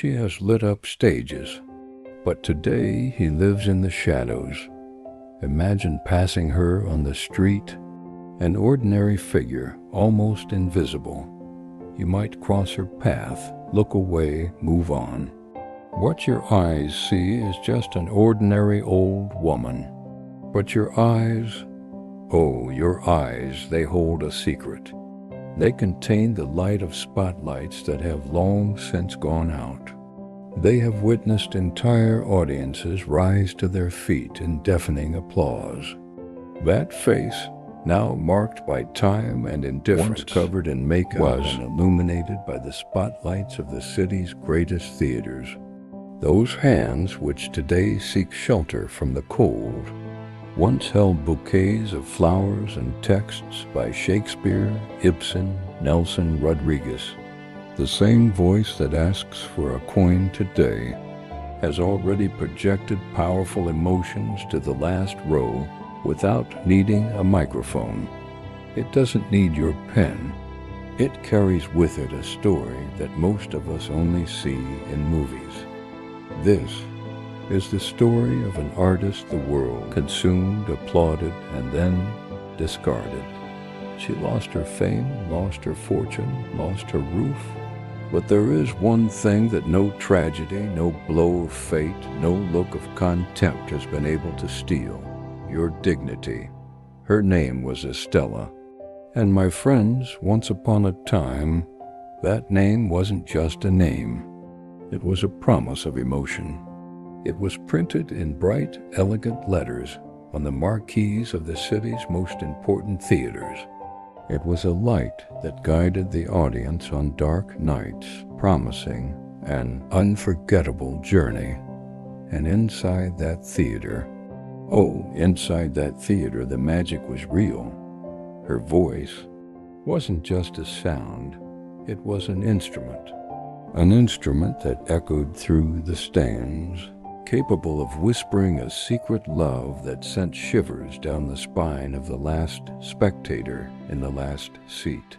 she has lit up stages, but today he lives in the shadows. Imagine passing her on the street, an ordinary figure, almost invisible. You might cross her path, look away, move on. What your eyes see is just an ordinary old woman. But your eyes, oh, your eyes, they hold a secret. They contain the light of spotlights that have long since gone out. They have witnessed entire audiences rise to their feet in deafening applause. That face, now marked by time and indifference, once covered in makeup and illuminated by the spotlights of the city's greatest theaters. Those hands which today seek shelter from the cold once held bouquets of flowers and texts by Shakespeare, Ibsen, Nelson Rodriguez. The same voice that asks for a coin today has already projected powerful emotions to the last row without needing a microphone. It doesn't need your pen. It carries with it a story that most of us only see in movies. This is the story of an artist the world consumed, applauded, and then discarded. She lost her fame, lost her fortune, lost her roof. But there is one thing that no tragedy, no blow of fate, no look of contempt has been able to steal: your dignity. Her name was Estella. And my friends, once upon a time, that name wasn't just a name. It was a promise of emotion. It was printed in bright, elegant letters on the marquees of the city's most important theaters. It was a light that guided the audience on dark nights, promising an unforgettable journey. And inside that theater, the magic was real. Her voice wasn't just a sound, it was an instrument that echoed through the stands, capable of whispering a secret love that sent shivers down the spine of the last spectator in the last seat,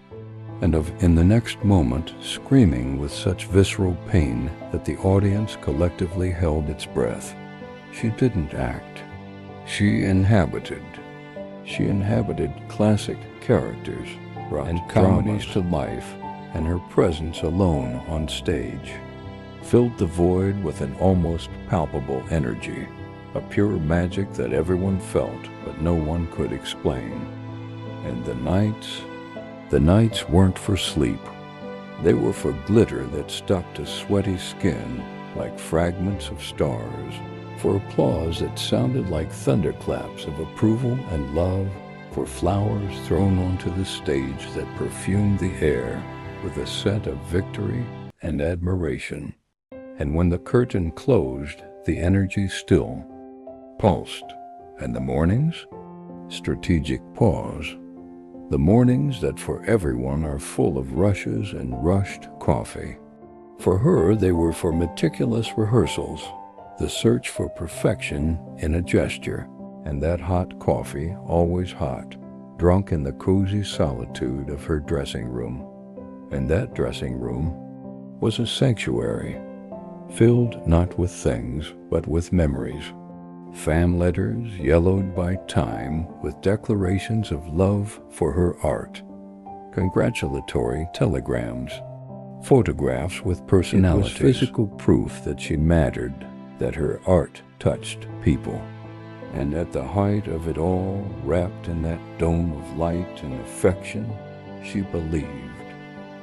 and in the next moment screaming with such visceral pain that the audience collectively held its breath. She didn't act. She inhabited classic characters, brought comedies to life, and her presence alone on stage filled the void with an almost palpable energy, a pure magic that everyone felt but no one could explain. And the nights weren't for sleep. They were for glitter that stuck to sweaty skin like fragments of stars, for applause that sounded like thunderclaps of approval and love, for flowers thrown onto the stage that perfumed the air with a scent of victory and admiration. And when the curtain closed, the energy still pulsed. And the mornings? Strategic pause. The mornings that for everyone are full of rushes and rushed coffee. For her, they were for meticulous rehearsals, the search for perfection in a gesture, and that hot coffee, always hot, drunk in the cozy solitude of her dressing room. And that dressing room was a sanctuary, filled not with things, but with memories. Fan letters yellowed by time with declarations of love for her art. Congratulatory telegrams. Photographs with personalities. It was physical proof that she mattered, that her art touched people. And at the height of it all, wrapped in that dome of light and affection, she believed.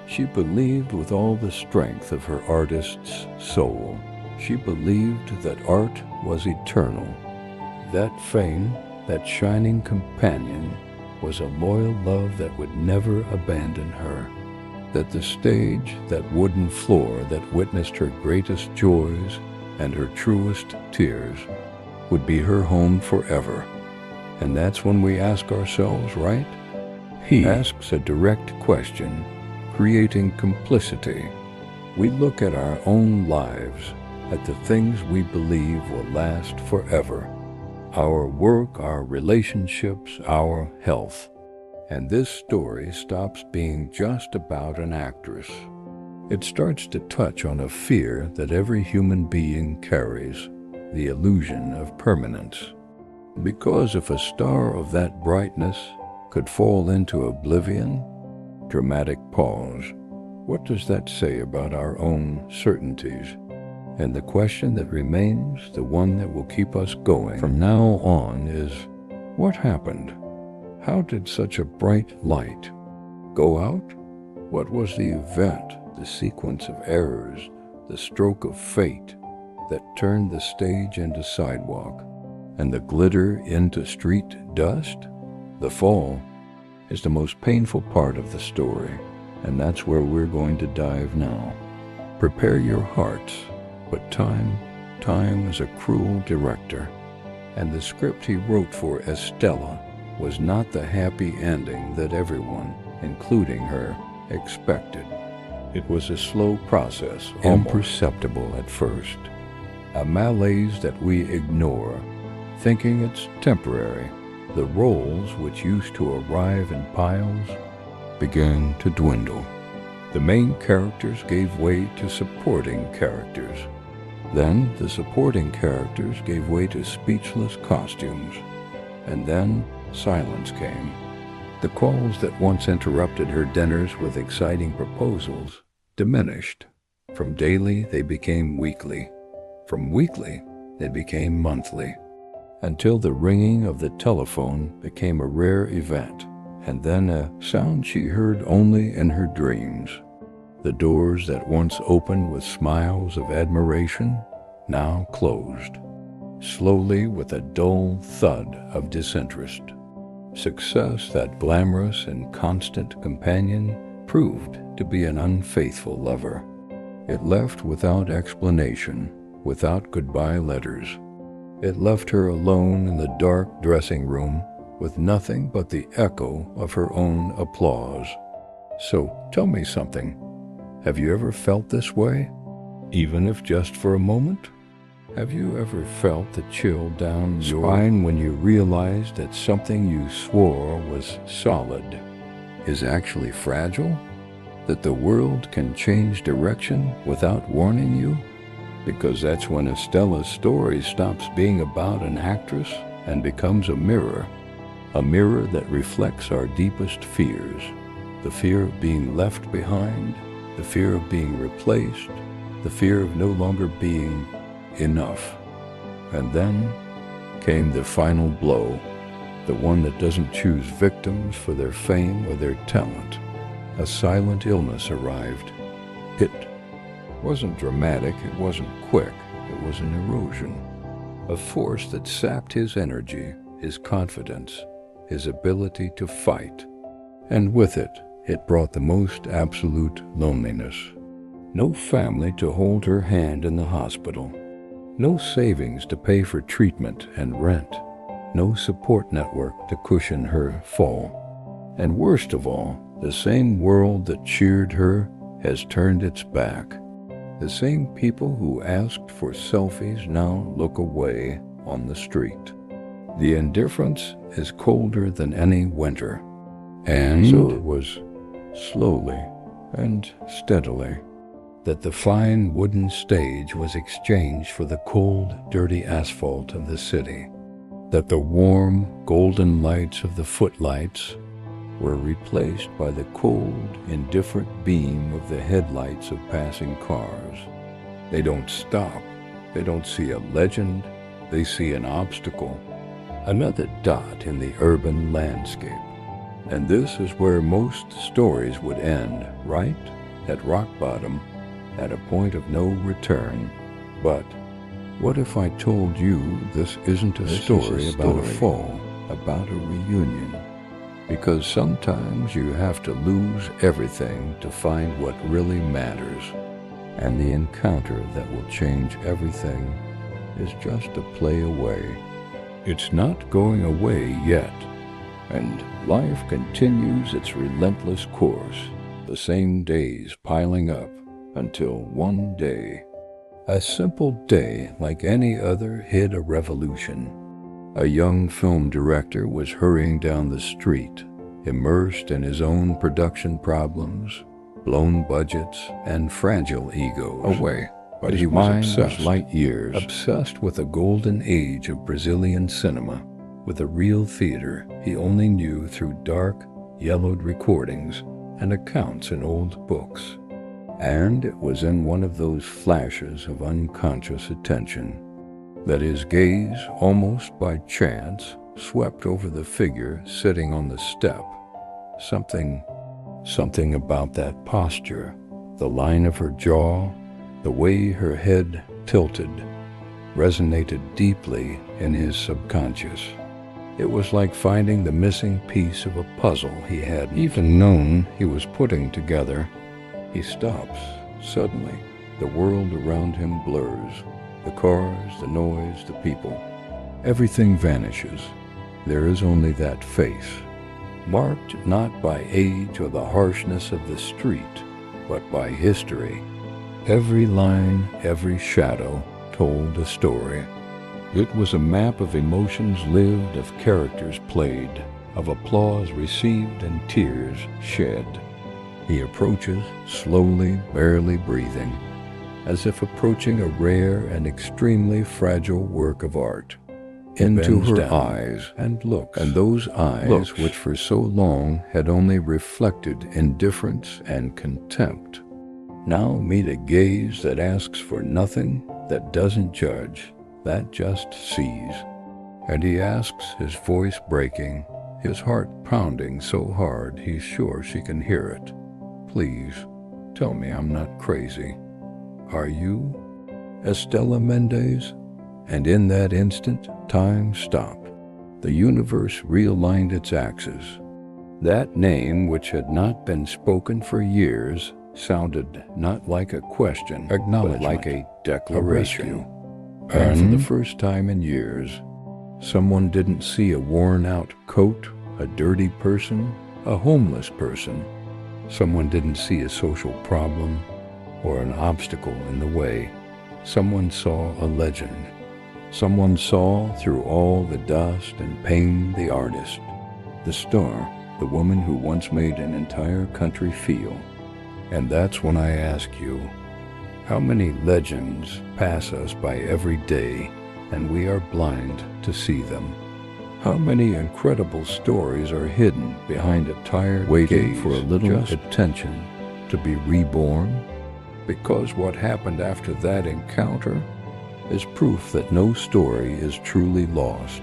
She believed with all the strength of her artist's soul. She believed that art was eternal. That fame, that shining companion, was a loyal love that would never abandon her. That the stage, that wooden floor that witnessed her greatest joys and her truest tears, would be her home forever. And that's when we ask ourselves, right? He asks a direct question, creating complicity. We look at our own lives, at the things we believe will last forever. Our work, our relationships, our health. And this story stops being just about an actress. It starts to touch on a fear that every human being carries, the illusion of permanence. Because if a star of that brightness could fall into oblivion, dramatic pause, what does that say about our own certainties? And the question that remains, the one that will keep us going from now on, is what happened? How did such a bright light go out? What was the event, the sequence of errors, the stroke of fate that turned the stage into sidewalk and the glitter into street dust? The fall is the most painful part of the story, and that's where we're going to dive now. Prepare your hearts, but time is a cruel director, and the script he wrote for Estella was not the happy ending that everyone, including her, expected. It was a slow process, imperceptible at first, a malaise that we ignore, thinking it's temporary. The roles, which used to arrive in piles, began to dwindle. The main characters gave way to supporting characters. Then the supporting characters gave way to speechless costumes. And then silence came. The calls that once interrupted her dinners with exciting proposals diminished. From daily, they became weekly. From weekly, they became monthly, until the ringing of the telephone became a rare event, and then a sound she heard only in her dreams. The doors that once opened with smiles of admiration now closed, slowly with a dull thud of disinterest. Success, that glamorous and constant companion, proved to be an unfaithful lover. It left without explanation, without goodbye letters. It left her alone in the dark dressing room with nothing but the echo of her own applause. So tell me something. Have you ever felt this way? Even if just for a moment? Have you ever felt the chill down your spine when you realized that something you swore was solid is actually fragile? That the world can change direction without warning you? Because that's when Estella's story stops being about an actress and becomes a mirror that reflects our deepest fears. The fear of being left behind, the fear of being replaced, the fear of no longer being enough. And then came the final blow, the one that doesn't choose victims for their fame or their talent. A silent illness arrived. It wasn't dramatic, it wasn't quick, it was an erosion. A force that sapped his energy, his confidence, his ability to fight. And with it, it brought the most absolute loneliness. No family to hold her hand in the hospital. No savings to pay for treatment and rent. No support network to cushion her fall. And worst of all, the same world that cheered her has turned its back. The same people who asked for selfies now look away on the street. The indifference is colder than any winter. And so it was slowly and steadily that the fine wooden stage was exchanged for the cold, dirty asphalt of the city, that the warm, golden lights of the footlights were replaced by the cold, indifferent beam of the headlights of passing cars. They don't stop. They don't see a legend. They see an obstacle, another dot in the urban landscape. And this is where most stories would end, right? At rock bottom, at a point of no return. But what if I told you this isn't a story about a fall, about a reunion? Because sometimes you have to lose everything to find what really matters. And the encounter that will change everything is just a play away. It's not going away yet. And life continues its relentless course, the same days piling up until one day, a simple day like any other, hid a revolution. A young film director was hurrying down the street, immersed in his own production problems, blown budgets, and fragile egos away. But he was obsessed, light years, obsessed with the golden age of Brazilian cinema, with a real theater he only knew through dark, yellowed recordings and accounts in old books. And it was in one of those flashes of unconscious attention that his gaze, almost by chance, swept over the figure sitting on the step. Something about that posture, the line of her jaw, the way her head tilted, resonated deeply in his subconscious. It was like finding the missing piece of a puzzle he hadn't even known he was putting together. He stops. Suddenly, the world around him blurs. The cars, the noise, the people. Everything vanishes. There is only that face, marked not by age or the harshness of the street, but by history. Every line, every shadow told a story. It was a map of emotions lived, of characters played, of applause received and tears shed. He approaches, slowly, barely breathing, as if approaching a rare and extremely fragile work of art. Into her eyes and looks, and those eyes which for so long had only reflected indifference and contempt, now meet a gaze that asks for nothing, that doesn't judge, that just sees. And he asks, his voice breaking, his heart pounding so hard he's sure she can hear it. Please, tell me I'm not crazy. Are you Estela Mendez? And in that instant, time stopped. The universe realigned its axis. That name, which had not been spoken for years, sounded not like a question, but like a declaration. And for the first time in years, someone didn't see a worn-out coat, a dirty person, a homeless person. Someone didn't see a social problem or an obstacle in the way. Someone saw a legend. Someone saw through all the dust and pain the artist, the star, the woman who once made an entire country feel. And that's when I ask you, how many legends pass us by every day and we are blind to see them? How many incredible stories are hidden behind a tired waiting for a little attention to be reborn? Because what happened after that encounter is proof that no story is truly lost.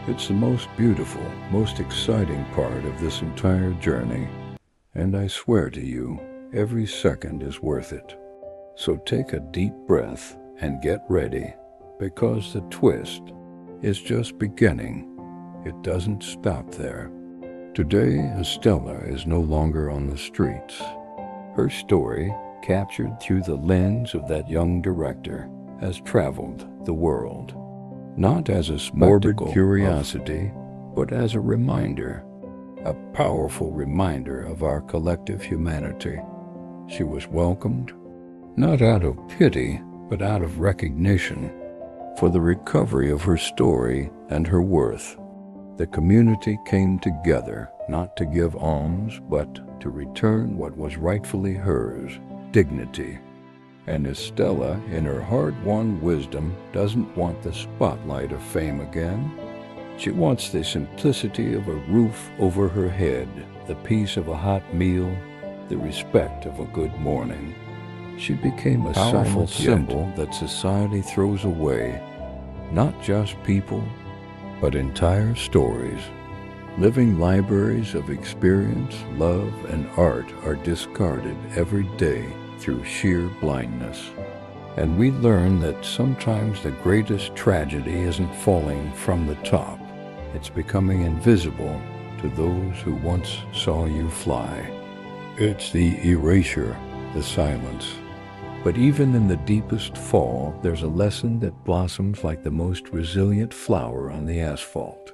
It's the most beautiful, most exciting part of this entire journey, and I swear to you, every second is worth it. So take a deep breath and get ready, because the twist is just beginning. It doesn't stop there. Today, Estela is no longer on the streets. Her story, captured through the lens of that young director, has traveled the world, not as a morbid curiosity, but as a reminder, a powerful reminder of our collective humanity. She was welcomed, not out of pity, but out of recognition, for the recovery of her story and her worth. The community came together, not to give alms, but to return what was rightfully hers, dignity. And Estela, in her hard-won wisdom, doesn't want the spotlight of fame again. She wants the simplicity of a roof over her head, the peace of a hot meal, the respect of a good morning. She became a powerful symbol that society throws away, not just people, but entire stories. Living libraries of experience, love, and art are discarded every day through sheer blindness. And we learn that sometimes the greatest tragedy isn't falling from the top. It's becoming invisible to those who once saw you fly. It's the erasure, the silence. But even in the deepest fall, there's a lesson that blossoms like the most resilient flower on the asphalt.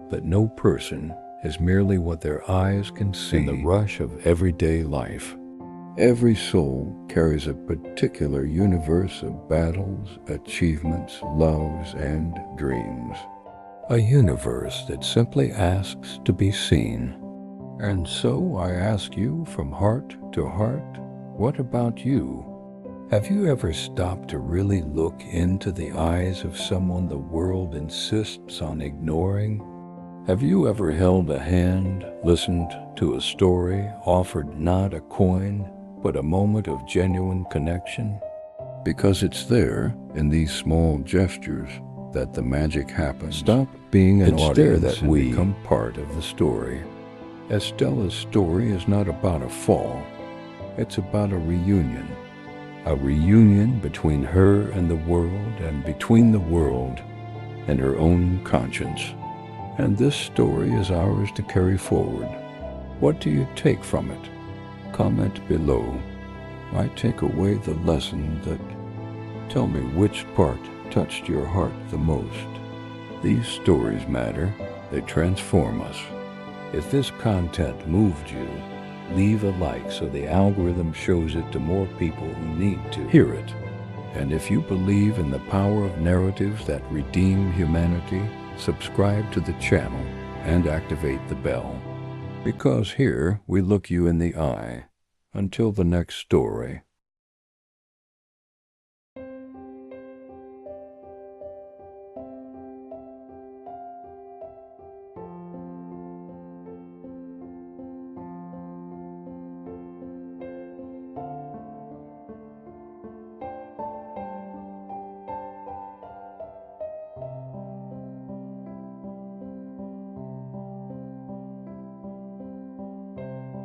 That no person is merely what their eyes can see in the rush of everyday life. Every soul carries a particular universe of battles, achievements, loves, and dreams. A universe that simply asks to be seen. And so I ask you from heart to heart, what about you? Have you ever stopped to really look into the eyes of someone the world insists on ignoring? Have you ever held a hand, listened to a story, offered not a coin, but a moment of genuine connection? Because it's there, in these small gestures, that the magic happens. Stop being an audience and become part of the story. Estella's story is not about a fall. It's about a reunion. A reunion between her and the world, and between the world and her own conscience. And this story is ours to carry forward. What do you take from it? Comment below. I take away the lesson that... Tell me which part touched your heart the most. These stories matter. They transform us. If this content moved you, leave a like so the algorithm shows it to more people who need to hear it. And if you believe in the power of narratives that redeem humanity, subscribe to the channel and activate the bell. Because here we look you in the eye. Until the next story.